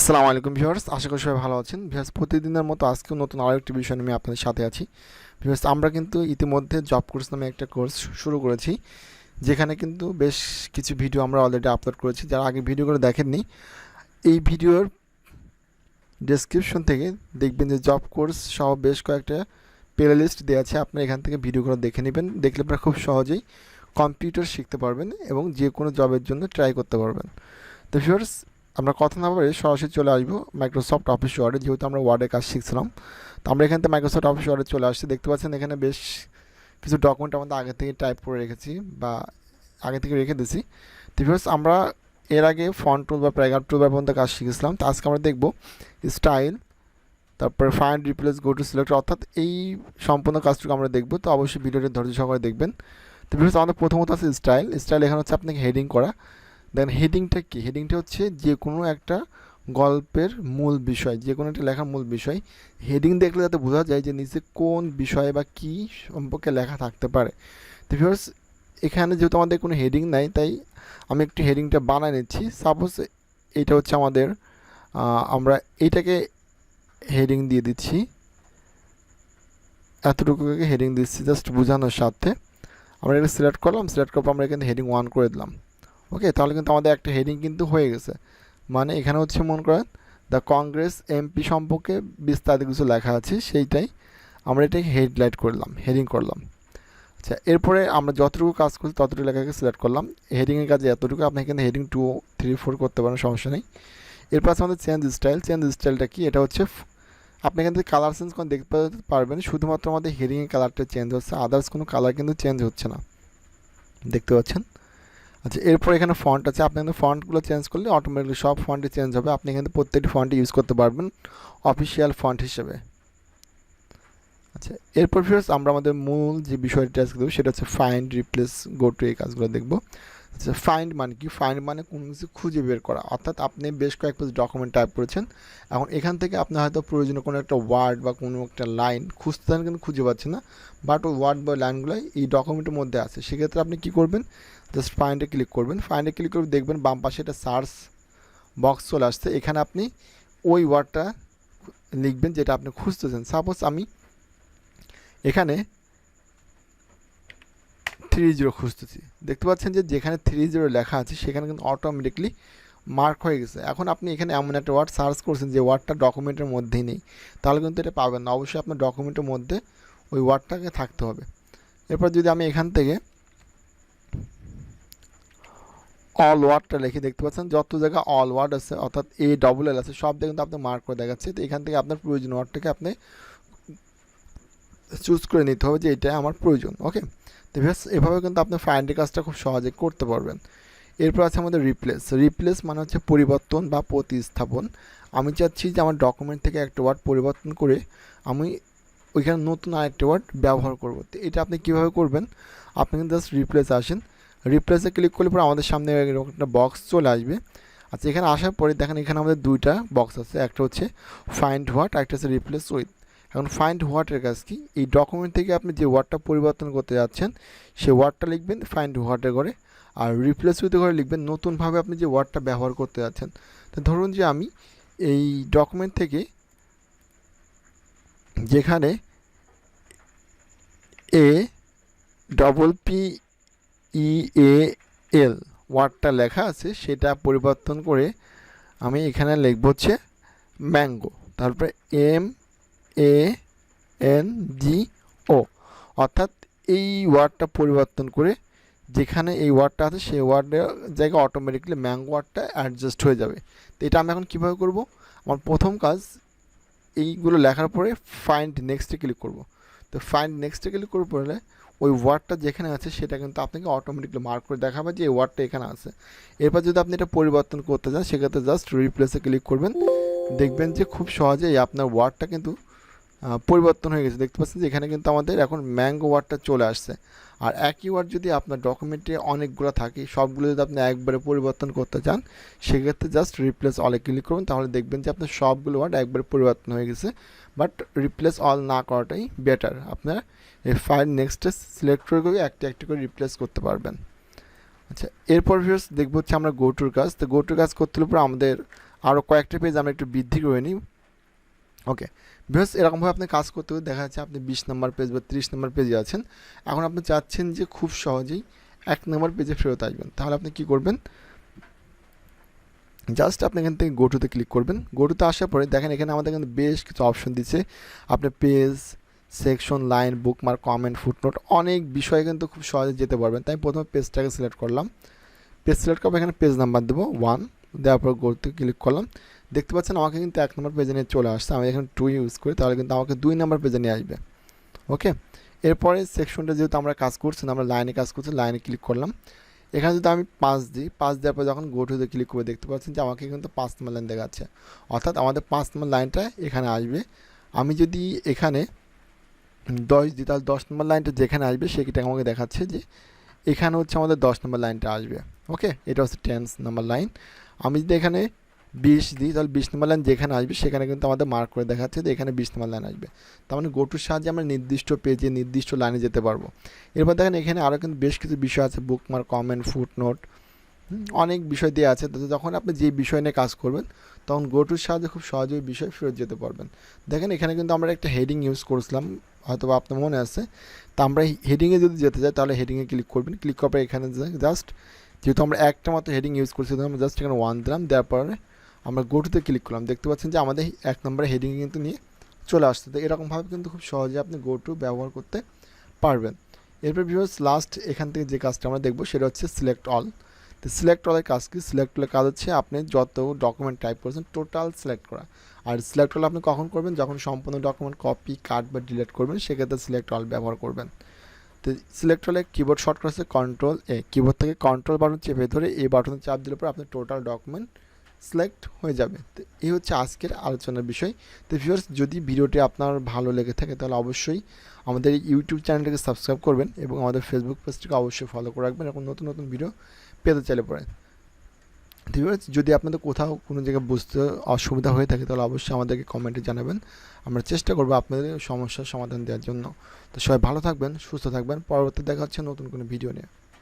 আসসালামু আলাইকুম ভিউয়ার্স, আশা করি সবাই ভালো আছেন। ভিউয়ার্স, প্রতিদিনের মতো আজকেও নতুন আরও একটি বিষয় নিয়ে আপনাদের সাথে আছি। ভিউয়ার্স, আমরা কিন্তু ইতিমধ্যে জব কোর্স নামে একটা কোর্স শুরু করেছি, যেখানে কিন্তু বেশ কিছু ভিডিও আমরা অলরেডি আপলোড করেছি। যারা আগে ভিডিওগুলো দেখেননি, এই ভিডিওর ডেসক্রিপশন থেকে দেখবেন যে জব কোর্স সহ বেশ কয়েকটা প্লে লিস্ট দেওয়া আছে। আপনারা এখান থেকে ভিডিওগুলো দেখে নেবেন, দেখলে আপনারা খুব সহজেই কম্পিউটার শিখতে পারবেন এবং যে কোনো জবের জন্য ট্রাই করতে পারবেন। তো ভিউয়ার্স, আমরা কথা না বলে সরাসরি চলে আসবো মাইক্রোসফট অফিস ওয়ার্ডে, যেহেতু আমরা ওয়ার্ডে কাজ শিখছিলাম। তো আমরা এখান থেকে মাইক্রোসফট অফিস ওয়ার্ডে চলে আসছি। দেখতে পাচ্ছেন এখানে বেশ কিছু ডকুমেন্ট আমাদের আগে থেকে টাইপ করে রেখেছি বা আগে থেকে রেখে দিয়েছি। তো ভিউয়ার্স, আমরা এর আগে ফন্ট টুল বা প্যারাগ্রাফ টুল পর্যন্ত কাজ শিখেছিলাম। তো আজকে আমরা দেখব স্টাইল, তারপরে find, replace, go to select, অর্থাৎ এই সম্পূর্ণ কাজটুকু আমরা দেখব। তো অবশ্যই ভিডিওটি ধৈর্য সহকারে দেখবেন। তো ভিউয়ার্স, আমাদের প্রথমত আছে স্টাইল। স্টাইল এখানে হচ্ছে আপনাকে হেডিং করা। দেন হেডিংটা কি? হেডিংটা হচ্ছে যে কোনো একটা গল্পের মূল বিষয়, যে কোনো একটা লেখার মূল বিষয়। হেডিং দেখলে যাতে বোঝা যায় যে নিচে কোন বিষয় বা কী সম্পর্কে লেখা থাকতে পারে। তো ভিউয়ার্স, এখানে যেহেতু আমাদের কোনো হেডিং নাই, তাই আমি একটু হেডিংটা বানায় নিচ্ছি। সাপোজ এইটা হচ্ছে আমাদের, আমরা এইটাকে হেডিং দিয়ে দিচ্ছি, এতটুকুকে হেডিং দিচ্ছি জাস্ট বোঝানোর সাথে। আমরা এটা সিলেক্ট করলাম, সিলেক্ট করার পর আমরা এখানে হেডিং 1 করে দিলাম। ওকে, তাহলে কিন্তু আমাদের একটা হেডিং কিন্তু হয়ে গেছে। মানে এখানে হচ্ছে মনে করেন দ্য কংগ্রেস এমপি সম্পর্কে বিস্তারিত কিছু লেখা আছে, সেইটাই আমরা এটাকে হেডলাইট করলাম, হেডিং করলাম। আচ্ছা, এরপরে আমরা যতটুকু কাজ করছি ততটুকু লেখাকে সিলেক্ট করলাম। হেডিংয়ের কাজে এতটুকু, আপনি এখানে হেডিং 2, 3, 4 করতে পারেন, সমস্যা নেই। এরপর আছে আমাদের চেঞ্জ স্টাইল। চেঞ্জ স্টাইলটা কি? এটা হচ্ছে আপনি এখান থেকে কালার চেঞ্জ করে দেখতে পারবেন। শুধুমাত্র আমাদের হেডিংয়ের কালারটা চেঞ্জ হচ্ছে, আদার্স কোনো কালার কিন্তু চেঞ্জ হচ্ছে না, দেখতে পাচ্ছেন। আচ্ছা, এরপর এখানে ফন্ট আছে। আপনি কিন্তু ফন্টগুলো চেঞ্জ করলে অটোমেটিকলি সব ফন্টে চেঞ্জ হবে। আপনি কিন্তু প্রত্যেকটি ফন্টে ইউজ করতে পারবেন অফিসিয়াল ফন্ট হিসেবে। আচ্ছা, এরপর ফিরে আমরা আমাদের মূল যে বিষয়টা আজকে দেবো সেটা হচ্ছে ফাইন্ড, রিপ্লেস, গো টু, এই কাজগুলো দেখবো। আচ্ছা, ফাইন্ড মানে কি? ফাইন্ড মানে কোনো কিছু খুঁজে বের করা। অর্থাৎ আপনি বেশ কয়েক পেজ ডকুমেন্ট টাইপ করেছেন, এখন এখান থেকে আপনি হয়তো প্রয়োজনীয় কোনো একটা ওয়ার্ড বা কোনো একটা লাইন খুঁজতে চান কিন্তু খুঁজে পাচ্ছেন না, বাট ওই ওয়ার্ড বা লাইনগুলো এই ডকুমেন্টের মধ্যে আছে। সেক্ষেত্রে আপনি কী করবেন? জাস্ট ফাইন্ডে ক্লিক করবেন। ফাইন্ডে ক্লিক করে দেখবেন বাম পাশে একটা সার্চ বক্স চলে আসছে। এখানে আপনি ওই ওয়ার্ডটা লিখবেন যেটা আপনি খুঁজতেছেন। সাপোজ আমি এখানে 30 খুঁজতেছি, দেখতে পাচ্ছেন যে যেখানে 30 লেখা আছে সেখানে কিন্তু অটোমেটিকলি মার্ক হয়ে গেছে। এখন আপনি এখানে এমন একটা ওয়ার্ড সার্চ করছেন যে ওয়ার্ডটা ডকুমেন্টের মধ্যেই নেই, তাহলে কিন্তু এটা পাবেন না। অবশ্যই আপনার ডকুমেন্টের মধ্যে ওই ওয়ার্ডটাকে থাকতে হবে। এরপর যদি আমি এখান থেকে অল ওয়ার্ডটা লিখে, দেখতে পাচ্ছেন যত জায়গায় অল ওয়ার্ড আছে অর্থাৎ ALL আছে সব জায়গায় কিন্তু আপনি মার্ক করে দেখাচ্ছে। তো এখান থেকে আপনার প্রয়োজনীয় ওয়ার্ডটাকে আপনি চুজ করে নিতে হবে যে এটা আমার প্রয়োজন। ওকে, তো এভাবে কিন্তু আপনি ফাইন্ডের কাজটা খুব সহজে করতে পারবেন। এরপর আছে আমাদের রিপ্লেস। রিপ্লেস মানে হচ্ছে পরিবর্তন বা প্রতিস্থাপন। আমি চাচ্ছি যে আমার ডকুমেন্ট থেকে একটা ওয়ার্ড পরিবর্তন করে আমি ওইখানে নতুন আরেকটা ওয়ার্ড ব্যবহার করব। তো এটা আপনি কীভাবে করবেন? আপনি কিন্তু জাস্ট রিপ্লেসে আসেন, রিপ্লেসে ক্লিক করলে পরে আমাদের সামনে এরকম একটা বক্স চলে আসবে। আচ্ছা, এখানে আসার পরে দেখেন এখানে আমাদের দুইটা বক্স আছে, একটা হচ্ছে ফাইন্ড হোয়াট, একটা হচ্ছে রিপ্লেস উইথ। এখন ফাইন্ড হোয়াটের কাজ কি? এই ডকুমেন্ট থেকে আপনি যে ওয়ার্ডটা পরিবর্তন করতে যাচ্ছেন সেই ওয়ার্ডটা লিখবেন ফাইন্ড হোয়াটের করে, আর রিপ্লেস উইথ করে লিখবেন নতুনভাবে আপনি যে ওয়ার্ডটা ব্যবহার করতে যাচ্ছেন। তো ধরুন যে আমি এই ডকুমেন্ট থেকে যেখানে APPEAL ওয়ার্ডটা লেখা আছে সেটা পরিবর্তন করে আমি এখানে লিখব হচ্ছে ম্যাঙ্গো, তারপরে MANGO, অর্থাৎ এই ওয়ার্ডটা পরিবর্তন করে যেখানে এই ওয়ার্ডটা আছে সেই ওয়ার্ডের জায়গায় অটোমেটিকলি ম্যাঙ্গো ওয়ার্ডটা অ্যাডজাস্ট হয়ে যাবে। তো এটা আমি এখন কীভাবে করব? আমার প্রথম কাজ এইগুলো লেখার পরে ফাইন্ড নেক্সটে ক্লিক করব। তো ফাইন্ড নেক্সটে ক্লিক করে পড়লে ওই ওয়ার্ডটা যেখানে আছে সেটা কিন্তু আপনাকে অটোমেটিকলি মার্ক করে দেখাবে যে এই ওয়ার্ডটা এখানে আছে। এরপর যদি আপনি এটা পরিবর্তন করতে চান সেক্ষেত্রে জাস্ট রিপ্লেসে ক্লিক করবেন, দেখবেন যে খুব সহজেই আপনার ওয়ার্ডটা কিন্তু পরিবর্তন হয়ে গেছে। দেখতে পাচ্ছেন যে এখানে কিন্তু আমাদের এখন ম্যাঙ্গো ওয়ার্ডটা চলে আসছে। আর একই ওয়ার্ড যদি আপনার ডকুমেন্টে অনেকগুলো থাকে, সবগুলো যদি আপনি একবারে পরিবর্তন করতে চান সেক্ষেত্রে জাস্ট রিপ্লেস অলে ক্লিক করুন, তাহলে দেখবেন যে আপনার সবগুলো ওয়ার্ড একবারে পরিবর্তন হয়ে গেছে। বাট রিপ্লেস অল না করাটাই বেটার। আপনারা এই ফাইল নেক্সটে সিলেক্ট করে একটা একটা করে রিপ্লেস করতে পারবেন। আচ্ছা, এরপর ভিউয়ার্স দেখবো হচ্ছে আমরা গো টুর কাজ। তো গো টুর কাজ করতে হলে পরে আমাদের আরও কয়েকটা পেজ আমরা একটু বৃদ্ধি করে নিই। ওকে ভিউয়ার্স, এরকমভাবে আপনি কাজ করতে হবে। দেখা যাচ্ছে আপনি 20 নম্বর পেজ বা 30 নম্বর পেজে আছেন, এখন আপনি চাচ্ছেন যে খুব সহজেই 1 নম্বর পেজে ফেরত আসবেন। তাহলে আপনি কি করবেন, জাস্ট আপনি এখান থেকে গো টুতে ক্লিক করবেন। গো টুতে আসার পরে দেখেন এখানে আমাদের কিন্তু বেশ কিছু অপশন দিচ্ছে। আপনি page, section, line, bookmark, comment, footnote, অনেক বিষয়ে কিন্তু খুব সহজে যেতে পারবেন। তাই প্রথমে পেজটাকে সিলেক্ট করলাম। পেজ সিলেক্ট করবো, এখানে পেজ নাম্বার দেবো 1, দেওয়ার পর গোতে ক্লিক করলাম। দেখতে পাচ্ছেন আমাকে কিন্তু 1 নম্বর পেজে নিয়ে চলে আসছে। আমি এখানে 2 ইউজ করি, তাহলে কিন্তু আমাকে 2 নম্বর পেজে নিয়ে আসবে। ওকে, এরপরে সেকশনটা যেহেতু আমরা কাজ করছি না, আমরা লাইনে কাজ করছি, লাইনে ক্লিক করলাম। এখানে যদি আমি 5 দিই, 5 দেওয়ার পর যখন গো টুতে ক্লিক করে দেখতে পাচ্ছেন যে আমাকে কিন্তু 5 নম্বর লাইন দেখাচ্ছে, অর্থাৎ আমাদের 5 নম্বর লাইনটা এখানে আসবে। আমি যদি এখানে 10 দিই, তাহলে 10 নম্বর লাইনটা যেখানে আসবে সেটা আমাকে দেখাচ্ছে যে এখানে হচ্ছে আমাদের 10 নম্বর লাইনটা আসবে। ওকে, এটা হচ্ছে 10 নম্বর লাইন। আমি যদি এখানে 20 দিই, তাহলে 20 নম্বর লাইন যেখানে আসবে সেখানে কিন্তু আমাদের মার্ক করে দেখাচ্ছে যে এখানে 20 নম্বর লাইন আসবে। তার মানে গোটুর সাহায্যে আমরা নির্দিষ্ট পেজে নির্দিষ্ট লাইনে যেতে পারবো। এরপর দেখেন এখানে আরও কিন্তু বেশ কিছু বিষয় আছে, বুকমার্ক, কমেন্ট, ফুটনোট, অনেক বিষয় দেওয়া আছে। তো যখন আপনি যে বিষয় নিয়ে কাজ করবেন তখন গোটুর সাহায্যে খুব সহজেই বিষয় ফেরত যেতে পারবেন। দেখেন এখানে কিন্তু আমরা একটা হেডিং ইউজ করেছিলাম, হয়তো বা আপনার মনে আছে। তো আমরা হেডিংয়ে যদি যেতে চাই তাহলে হেডিংয়ে ক্লিক করবেন। ক্লিক করার পর এখানে জাস্ট যেহেতু আমরা একটা মাত্র হেডিং ইউজ করছি, আমরা জাস্ট এখানে 1 দিলাম, দেওয়ার পরে আমরা গোটুতে ক্লিক করলাম। দেখতে পাচ্ছেন যে আমাদের 1 নম্বরে হেডিং কিন্তু নিয়ে চলে আসছে। তো এরকমভাবে কিন্তু খুব সহজে আপনি গোটু ব্যবহার করতে পারবেন। এরপর ভিউয়ার্স লাস্ট এখান থেকে যে কাজটা আমরা দেখবো সেটা হচ্ছে সিলেক্ট অল। তো সিলেক্ট অলের কাজ কি, সিলেক্ট অলের কাজ হচ্ছে আপনি যত ডকুমেন্ট টাইপ করেছেন টোটাল সিলেক্ট করা। আর সিলেক্ট অল আপনি কখন করবেন, যখন সম্পূর্ণ ডকুমেন্ট কপি, কাট বা ডিলিট করবেন, সেক্ষেত্রে সিলেক্ট অল ব্যবহার করবেন। তো সিলেক্ট অলে কিবোর্ড শর্টকাট হচ্ছে কন্ট্রোল এ, কিবোর্ড থেকে কন্ট্রোল বাটন চেপে ধরে এই বাটনে চাপ দিলে পরে আপনার টোটাল ডকুমেন্ট সিলেক্ট হয়ে যাবে। তো এই হচ্ছে আজকের আলোচনার বিষয়। তো ভিউয়ার্স, যদি ভিডিওটি আপনার ভালো লেগে থাকে তাহলে অবশ্যই আমাদের ইউটিউব চ্যানেলটিকে সাবস্ক্রাইব করবেন এবং আমাদের ফেসবুক পেজটিকে অবশ্যই ফলো করে রাখবেন এবং নতুন নতুন ভিডিও পেতে চাইলে পরে। ভিউয়ার্স, যদি আপনাদের কোথাও কোনো জায়গায় বুঝতে অসুবিধা হয়ে থাকে তাহলে অবশ্যই আমাদেরকে কমেন্টে জানাবেন। আমরা চেষ্টা করবো আপনাদের সমস্যার সমাধান দেওয়ার জন্য। তো সবাই ভালো থাকবেন, সুস্থ থাকবেন। পরবর্তী দেখা হচ্ছে নতুন কোনো ভিডিও নিয়ে।